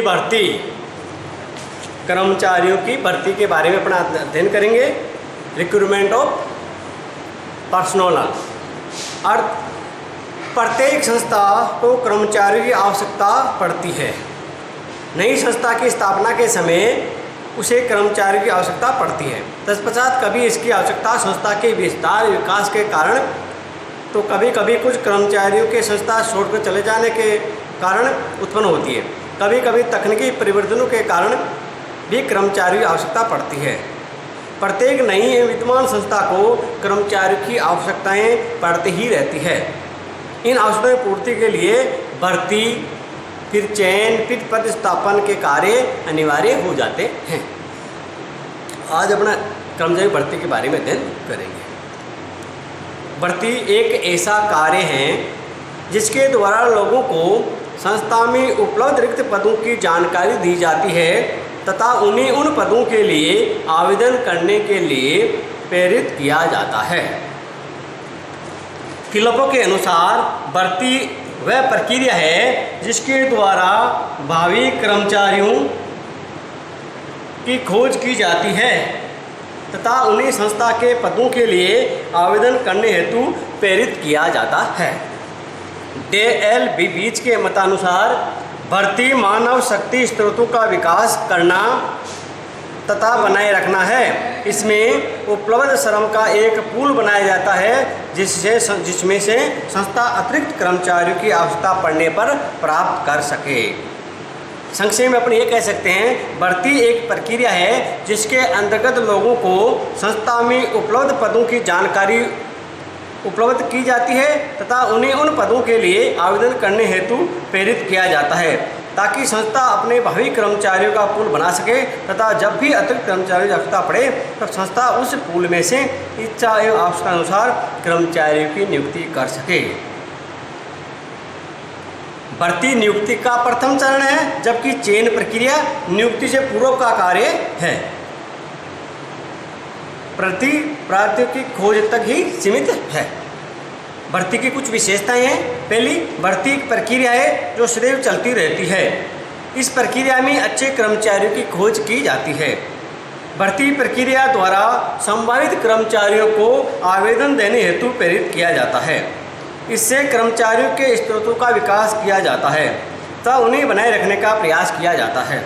भर्ती, कर्मचारियों की भर्ती के बारे में अपना अध्ययन करेंगे। रिक्रूटमेंट ऑफ पर्सनल अर्थ, प्रत्येक संस्था को कर्मचारियों की आवश्यकता पड़ती है। नई संस्था की स्थापना के समय उसे कर्मचारियों की आवश्यकता पड़ती है। तत्पश्चात कभी इसकी आवश्यकता संस्था के विस्तार विकास के कारण, तो कभी कभी कुछ कर्मचारियों के संस्था छोड़कर चले जाने के कारण उत्पन्न होती है। कभी कभी तकनीकी परिवर्तनों के कारण भी कर्मचारियों की आवश्यकता पड़ती है। प्रत्येक नई एवं विद्यमान संस्था को कर्मचारियों की आवश्यकताएं पड़ती ही रहती है। इन आवश्यकताओं पूर्ति के लिए भर्ती, फिर चयन, फिर प्रतिस्थापन के कार्य अनिवार्य हो जाते हैं। आज अपना कर्मचारी भर्ती के बारे में अध्ययन करेंगे। भर्ती एक ऐसा कार्य है जिसके द्वारा लोगों को संस्था में उपलब्ध रिक्त पदों की जानकारी दी जाती है तथा उन्हें उन पदों के लिए आवेदन करने के लिए प्रेरित किया जाता है। फिलिपो के अनुसार भर्ती वह प्रक्रिया है जिसके द्वारा भावी कर्मचारियों की खोज की जाती है तथा उन्हें संस्था के पदों के लिए आवेदन करने हेतु प्रेरित किया जाता है। डेल बीच के मतानुसार भर्ती मानव शक्ति स्रोतों का विकास करना तथा बनाए रखना है। इसमें उपलब्ध श्रम का एक पूल बनाया जाता है जिसमें से संस्था अतिरिक्त कर्मचारियों की आवश्यकता पड़ने पर प्राप्त कर सके। संक्षेप में अपन ये कह सकते हैं, भर्ती एक प्रक्रिया है जिसके अंतर्गत लोगों को संस्था में उपलब्ध पदों की जानकारी उपलब्ध की जाती है तथा उन्हें उन पदों के लिए आवेदन करने हेतु प्रेरित किया जाता है ताकि संस्था अपने भावी कर्मचारियों का पूल बना सके तथा जब भी अतिरिक्त कर्मचारियों की आवश्यकता पड़े तो संस्था उस पूल में से इच्छा एवं आवश्यकता अनुसार कर्मचारियों की नियुक्ति कर सके। भर्ती नियुक्ति का प्रथम चरण है, जबकि चयन प्रक्रिया नियुक्ति से पूर्व का कार्य है। प्रार्थियों की खोज तक ही सीमित है। भर्ती की कुछ विशेषताएं हैं। पहली, भर्ती एक प्रक्रिया है जो सदैव चलती रहती है। इस प्रक्रिया में अच्छे कर्मचारियों की खोज की जाती है। भर्ती प्रक्रिया द्वारा संभावित कर्मचारियों को आवेदन देने हेतु प्रेरित किया जाता है। इससे कर्मचारियों के स्रोतों का विकास किया जाता है तथा उन्हें बनाए रखने का प्रयास किया जाता है।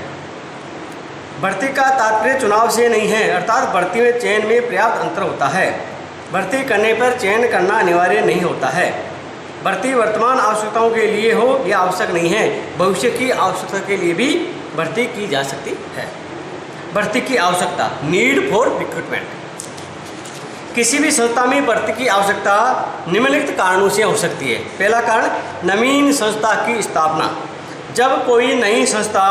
भर्ती का तात्पर्य चुनाव से नहीं है, अर्थात भर्ती में चयन में पर्याप्त अंतर होता है। भर्ती करने पर चयन करना अनिवार्य नहीं होता है। भर्ती वर्तमान आवश्यकताओं के लिए हो यह आवश्यक नहीं है, भविष्य की आवश्यकता के लिए भी भर्ती की जा सकती है। भर्ती की आवश्यकता, नीड फॉर रिक्रूटमेंट। किसी भी संस्था में भर्ती की आवश्यकता निम्नलिखित कारणों से हो सकती है। पहला कारण, नवीन संस्था की स्थापना। जब कोई नई संस्था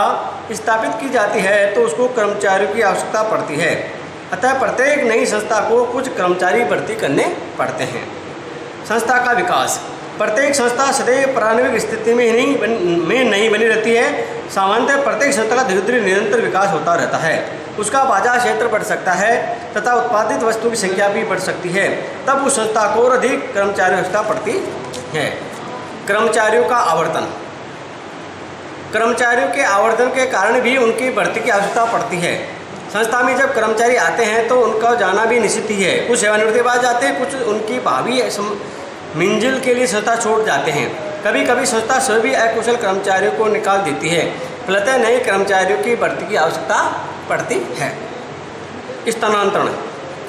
स्थापित की जाती है तो उसको कर्मचारियों की आवश्यकता पड़ती है, अतः प्रत्येक नई संस्था को कुछ कर्मचारी भर्ती करने पड़ते हैं। संस्था का विकास, प्रत्येक संस्था सदैव प्रारंभिक स्थिति में नहीं बनी रहती है। सामान्यतः प्रत्येक संस्था का धीरे धीरे निरंतर विकास होता रहता है। उसका बाजार क्षेत्र बढ़ सकता है तथा उत्पादित वस्तुओं की संख्या भी बढ़ सकती है, तब उस संस्था को और अधिक कर्मचारियों की आवश्यकता पड़ती है। कर्मचारियों का आवर्तन, कर्मचारियों के आवर्तन के कारण भी उनकी भर्ती की आवश्यकता पड़ती है। संस्था में जब कर्मचारी आते हैं तो उनका जाना भी निश्चित ही है। कुछ सेवानिवृत्ति के बाद जाते हैं, कुछ उनकी भावी मंजिल के लिए संस्था छोड़ जाते हैं। कभी कभी संस्था सभी अकुशल कर्मचारियों को निकाल देती है, फलतः नए कर्मचारियों की भर्ती की आवश्यकता पड़ती है। स्थानांतरण,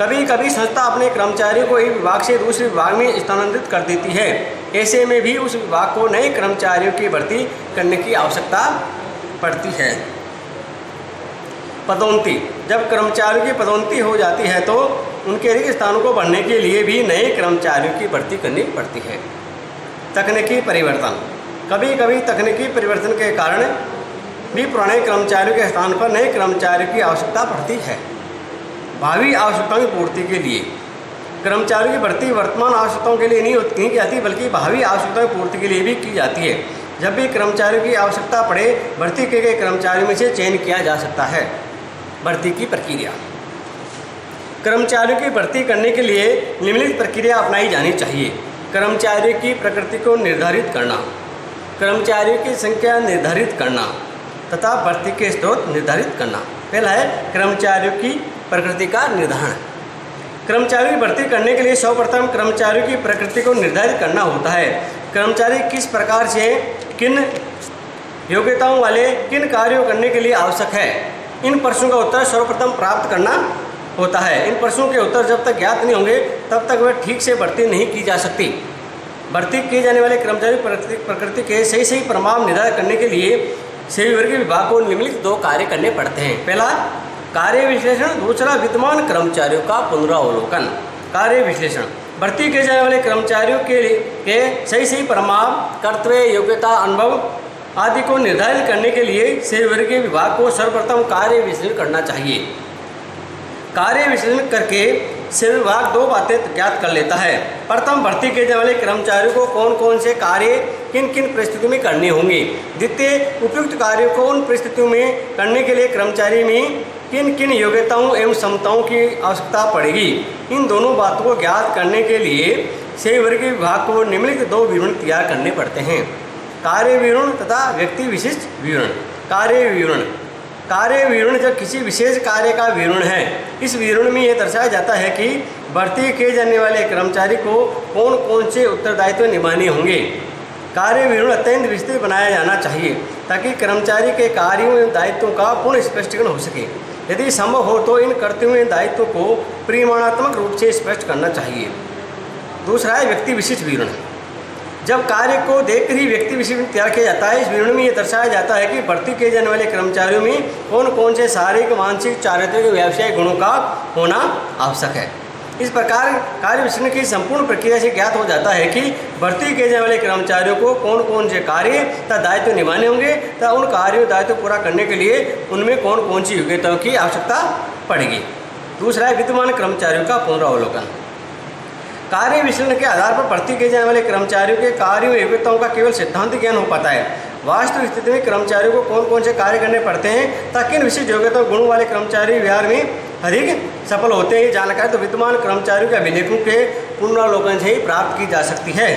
कभी कभी संस्था अपने कर्मचारियों को एक विभाग से दूसरे विभाग में स्थानांतरित कर देती है। ऐसे में भी उस विभाग को नए कर्मचारियों की भर्ती करने की आवश्यकता पड़ती है। पदोन्नति, जब कर्मचारियों की पदोन्नति हो जाती है तो उनके रिक्त स्थानों को भरने के लिए भी नए कर्मचारियों की भर्ती करनी पड़ती है। तकनीकी परिवर्तन, कभी कभी तकनीकी परिवर्तन के कारण भी पुराने कर्मचारियों के स्थान पर नए कर्मचारियों की आवश्यकता पड़ती है। भावी आवश्यकताओं की पूर्ति के लिए कर्मचारियों की भर्ती वर्तमान आवश्यकताओं के लिए नहीं की जाती, बल्कि भावी आवश्यकताओं की पूर्ति के लिए भी की जाती है। जब भी कर्मचारियों की आवश्यकता पड़े, भर्ती किए गए कर्मचारियों में से चयन किया जा सकता है। भर्ती की प्रक्रिया, कर्मचारियों की भर्ती करने के लिए निम्नलिखित प्रक्रिया अपनाई जानी चाहिए। कर्मचारियों की प्रकृति को निर्धारित करना, कर्मचारियों की संख्या निर्धारित करना, तथा भर्ती के स्रोत निर्धारित करना। पहला है कर्मचारियों की प्रकृति का निर्धारण। कर्मचारियों की भर्ती करने के लिए सर्वप्रथम कर्मचारियों की प्रकृति को निर्धारित करना होता है। कर्मचारी किस प्रकार से किन योग्यताओं वाले किन कार्यों करने के लिए आवश्यक है, इन प्रश्नों का उत्तर सर्वप्रथम प्राप्त करना होता है। इन प्रश्नों के उत्तर जब तक ज्ञात नहीं होंगे तब तक वह ठीक से भर्ती नहीं की जा सकती। भर्ती किए जाने वाले कर्मचारी प्रकृति के सही प्रमाण निर्धारित करने के लिए सेवी वर्ग विभाग को निम्नलिखित 2 कार्य करने पड़ते हैं। पहला कार्य विश्लेषण, दूसरा विद्यमान कर्मचारियों का पुनरावलोकन। कार्य विश्लेषण भर्ती किए जाने वाले कर्मचारियों के सही प्रमाण, कर्तव्य, योग्यता, अनुभव आदि को निर्धारित करने के लिए सेवी वर्ग विभाग को सर्वप्रथम कार्य विश्लेषण करना चाहिए। कार्य विश्लेषण करके सेवी विभाग 2 बातें ज्ञात कर लेता है। प्रथम, भर्ती किए जाने वाले कर्मचारियों को कौन कौन से कार्य किन किन परिस्थितियों में करने होंगे। द्वितीय, उपयुक्त कार्यों को उन परिस्थितियों में करने के लिए कर्मचारी में किन किन योग्यताओं एवं क्षमताओं की आवश्यकता पड़ेगी। इन दोनों बातों को ज्ञात करने के लिए सेवी वर्ग विभाग को निम्नलिखित 2 विवरण तैयार करने पड़ते हैं। कार्य विवरण तथा व्यक्ति विशिष्ट विवरण। कार्य विवरण जब किसी विशेष कार्य का विवरण है। इस विवरण में यह दर्शाया जाता है कि भर्ती किए जाने वाले कर्मचारी को कौन कौन से उत्तरदायित्व निभाने होंगे। कार्य विवरण अत्यंत विस्तृत बनाया जाना चाहिए ताकि कर्मचारी के कार्यों एवं दायित्वों का पूर्ण स्पष्टीकरण हो सके। यदि संभव हो तो इन कर्तव्यों एवं दायित्वों को परिमाणात्मक रूप से स्पष्ट करना चाहिए। दूसरा है व्यक्ति विशिष्ट विवरण। जब कार्य को देखकर ही व्यक्ति विशिष्ट तैयार किया जाता है। इस विवरण में यह दर्शाया जाता है कि भर्ती किए जाने वाले कर्मचारियों में कौन कौन से शारीरिक, मानसिक, चारित्रिक, व्यावसायिक गुणों का होना आवश्यक है। इस प्रकार कार्य विश्लेषण की संपूर्ण प्रक्रिया से ज्ञात हो जाता है कि भर्ती किए जाने वाले कर्मचारियों को कौन कौन से कार्य तथा दायित्व निभाने होंगे तथा उन कार्यों दायित्व पूरा करने के लिए उनमें कौन कौन सी योग्यताओं की आवश्यकता पड़ेगी। दूसरा है विद्यमान कर्मचारियों का पुनरावलोकन। कार्य विश्लेषण के आधार पर भर्ती किए जाने वाले कर्मचारियों के कार्यों एवं योग्यताओं का केवल सिद्धांत ज्ञान हो पाता है। वास्तविक स्थिति में कर्मचारियों को कौन कौन से कार्य करने पड़ते हैं ताकि इन विशिष्ट योग्यता गुणों वाले कर्मचारी व्यवहार में अधिक सफल होते हैं। जानकारी तो विद्यमान कर्मचारियों के अभिलेखों के पुनरावलोकन से ही प्राप्त की जा सकती है।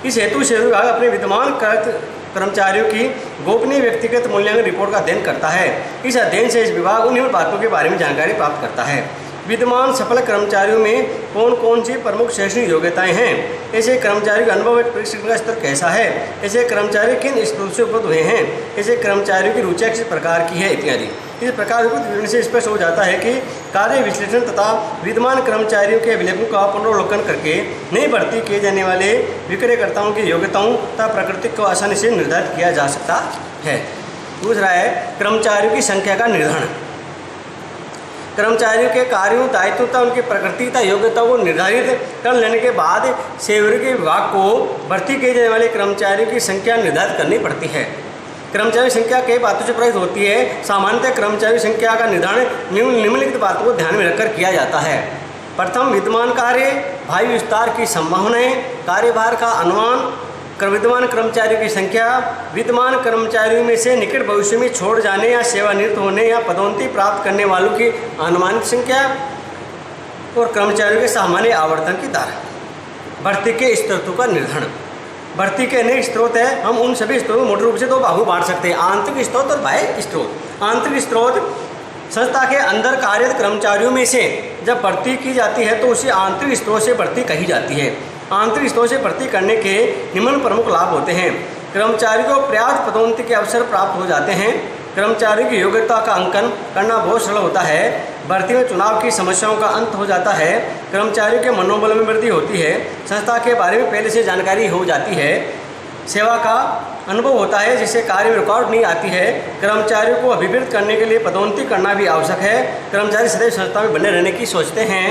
इस हेतु सेवी विभाग अपने विद्यमान कर्मचारियों की गोपनीय व्यक्तिगत मूल्यांकन रिपोर्ट का अध्ययन करता है। इस अध्ययन से इस विभाग उन बातों के बारे में जानकारी प्राप्त करता है। विद्यमान सफल कर्मचारियों में कौन कौन सी प्रमुख शैक्षणिक योग्यताएं हैं, ऐसे कर्मचारी का अनुभव प्रशिक्षण का स्तर कैसा है, ऐसे कर्मचारी किन स्रोत से उपलब्ध हुए हैं, ऐसे कर्मचारियों की रुचियां किस प्रकार की है इत्यादि। इस प्रकार विवरण से स्पष्ट हो जाता है कि कार्य विश्लेषण तथा विद्यमान कर्मचारियों के अभिलेखों का पुनरावलोकन करके नई भर्ती किए जाने वाले विक्रयकर्ताओं की योग्यताओं तथा प्रकृति को आसानी से निर्धारित किया जा सकता है। दूसरा है कर्मचारियों की संख्या का निर्धारण। कर्मचारियों के कार्यों, दायित्व तथा उनकी प्रकृति तथा योग्यताओं को निर्धारित कर लेने के बाद सेवी वर्ग विभाग को भर्ती किए जाने वाले कर्मचारियों की संख्या निर्धारित करनी पड़ती है। कर्मचारी संख्या कई बातों से प्रभावित होती है। सामान्यतः कर्मचारी संख्या का निर्धारण निम्नलिखित बातों को ध्यान में रखकर किया जाता है। प्रथम, विद्यमान कार्य, भावी विस्तार की संभावनाएं, कार्यभार का अनुमान, विद्यमान कर्मचारियों की संख्या, विद्यमान कर्मचारियों में से निकट भविष्य में छोड़ जाने या सेवानिवृत्त होने या पदोन्नति प्राप्त करने वालों की अनुमानित संख्या और कर्मचारियों के सामान्य आवर्तन की दर। भर्ती के स्रोतों का निर्धारण। भर्ती के अनेक स्रोत हैं। हम उन सभी स्रोतों को मोटे रूप से 2 भागों बांट सकते हैं, आंतरिक स्रोत और बाह्य स्रोत। आंतरिक स्रोत संस्था के अंदर कार्यरत कर्मचारियों में से जब भर्ती की जाती है तो उसे आंतरिक स्रोत से भर्ती कही जाती है। आंतरिक स्रोत से भर्ती करने के निम्न प्रमुख लाभ होते हैं। कर्मचारियों को पर्याप्त पदोन्नति के अवसर प्राप्त हो जाते हैं। कर्मचारियों की योग्यता का अंकन करना बहुत सरल होता है। भर्ती में चुनाव की समस्याओं का अंत हो जाता है। कर्मचारियों के मनोबल में वृद्धि होती है। संस्था के बारे में पहले से जानकारी हो जाती है। सेवा का अनुभव होता है जिससे कार्य में रुकावट नहीं आती है। कर्मचारियों को अभिवृद्ध करने के लिए पदोन्नति करना भी आवश्यक है। कर्मचारी सदैव संस्था में बने रहने की सोचते हैं।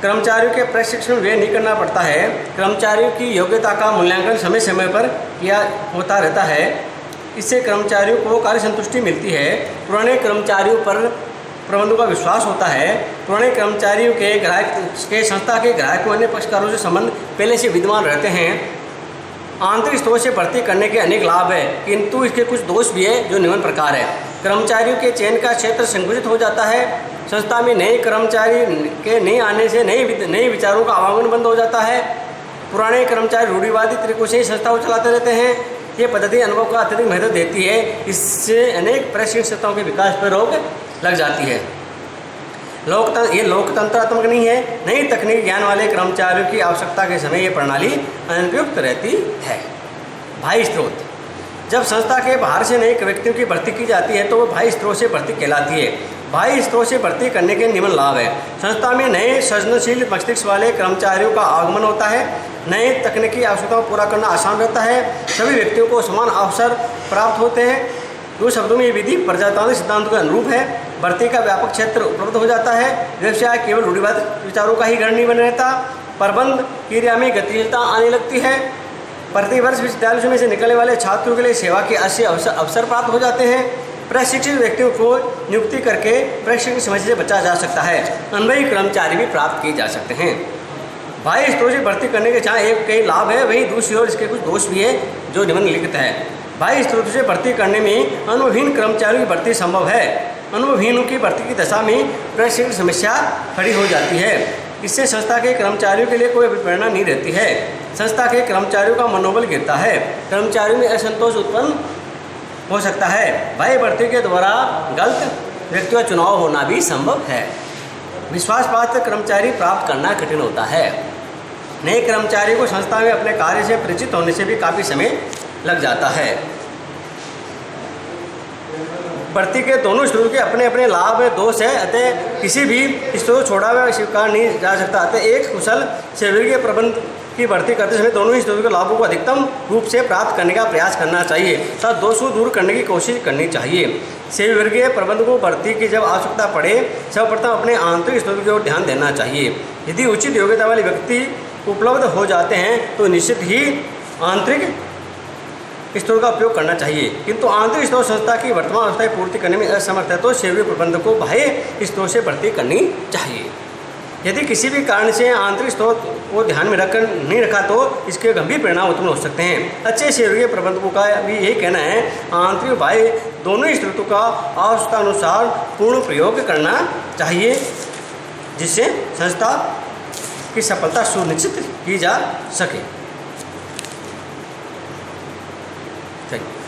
कर्मचारियों के प्रशिक्षण व्यय नहीं करना पड़ता है। कर्मचारियों की योग्यता का मूल्यांकन समय समय पर किया होता रहता है। इससे कर्मचारियों को कार्य संतुष्टि मिलती है। पुराने कर्मचारियों पर प्रबंधकों का विश्वास होता है। पुराने कर्मचारियों के संस्था के ग्राहकों अन्य पक्षकारों से संबंध पहले से विद्यमान रहते हैं। आंतरिक स्रोत से भर्ती करने के अनेक लाभ है, किंतु इसके कुछ दोष भी है जो निम्न प्रकार है। कर्मचारियों के चयन का क्षेत्र संकुचित हो जाता है। संस्था में नए कर्मचारी के नहीं आने से नए विचारों का आवागमन बंद हो जाता है। पुराने कर्मचारी रूढ़िवादी तरीकों से ही संस्था को चलाते रहते हैं। ये पद्धति अनुभव का अत्यधिक महत्व देती है। इससे अनेक प्रशिक्षण संस्थाओं के विकास पर रोक लग जाती है। ये लोकतंत्रात्मक नहीं है। नई तकनीकी ज्ञान वाले कर्मचारियों की आवश्यकता के समय ये प्रणाली अनुपयुक्त रहती है। बाह्य स्रोत, जब संस्था के बाहर से नए व्यक्तियों की भर्ती की जाती है तो वो बाह्य स्रोत से भर्ती कहलाती है। बाह्य स्रोत से भर्ती करने के निम्न लाभ है। संस्था में नए सृजनशील मस्तिष्क वाले कर्मचारियों का आगमन होता है। नए तकनीकी आवश्यकताओं को पूरा करना आसान रहता है। सभी व्यक्तियों को समान अवसर प्राप्त होते हैं। दो शब्दों में ये विधि प्रजातांत्रिक सिद्धांत के अनुरूप है। भर्ती का व्यापक क्षेत्र उपलब्ध हो जाता है। व्यवसाय केवल रूढ़िवादी विचारों का ही गढ़ नहीं बने रहता। प्रबंध क्रिया में गतिशीलता आने लगती है। प्रतिवर्ष विश्वविद्यालयों में से निकलने वाले छात्रों के लिए सेवा के अच्छे अवसर प्राप्त हो जाते हैं। प्रशिक्षित व्यक्तियों को नियुक्ति करके प्रशिक्षण की समस्या से बचा जा सकता है। अनुभवी कर्मचारी भी प्राप्त किए जा सकते हैं। बाह्य स्रोत से भर्ती करने के जहाँ एक कई लाभ है, वहीं दूसरी ओर इसके कुछ दोष भी है जो निम्नलिखित है। बाह्य स्रोत से भर्ती करने में अनुभवहीन कर्मचारियों की भर्ती संभव है। अनुभवहीनों की भर्ती की दशा में प्रशिक्षण की समस्या खड़ी हो जाती है। इससे संस्था के कर्मचारियों के लिए कोई प्रेरणा नहीं रहती है। संस्था के कर्मचारियों का मनोबल गिरता है। कर्मचारियों में असंतोष उत्पन्न हो सकता है। बाह्य भर्ती के द्वारा गलत व्यक्तियों का चुनाव होना भी संभव है। विश्वासपात्र कर्मचारी प्राप्त करना कठिन होता है। नए कर्मचारी को संस्था में अपने कार्य से परिचित होने से भी काफ़ी समय लग जाता है। भर्ती के दोनों स्रोतों के अपने अपने लाभ दोष है, अतः किसी भी स्रोत छोड़ा हुआ स्वीकार नहीं जा सकता। अतः एक कुशल सेवकीय प्रबंध की भर्ती करते समय दोनों ही स्रोतों के लाभों को अधिकतम रूप से प्राप्त करने का प्रयास करना चाहिए तथा दोषों दूर करने की कोशिश करनी चाहिए। सेवकीय प्रबंध को भर्ती की जब आवश्यकता पड़े सर्वप्रथम अपने आंतरिक स्रोतों की ओर ध्यान देना चाहिए। यदि उचित योग्यता वाले व्यक्ति उपलब्ध हो जाते हैं तो निश्चित ही आंतरिक स्रोत का उपयोग करना चाहिए, किंतु आंतरिक स्रोत संस्था की वर्तमान अवस्था की पूर्ति करने में असमर्थ है तो सेवकीय प्रबंधक को बाह्य स्रोत से भर्ती करनी चाहिए। यदि किसी भी कारण से आंतरिक स्रोत को ध्यान में रखकर नहीं रखा तो इसके गंभीर परिणाम उत्पन्न हो सकते हैं। अच्छे सेवकीय प्रबंधकों का भी यही कहना है, आंतरिक बाह्य दोनों ही स्रोतों का आवश्यकता अनुसार पूर्ण प्रयोग करना चाहिए, जिससे संस्था की सफलता सुनिश्चित की जा सके। Thank you.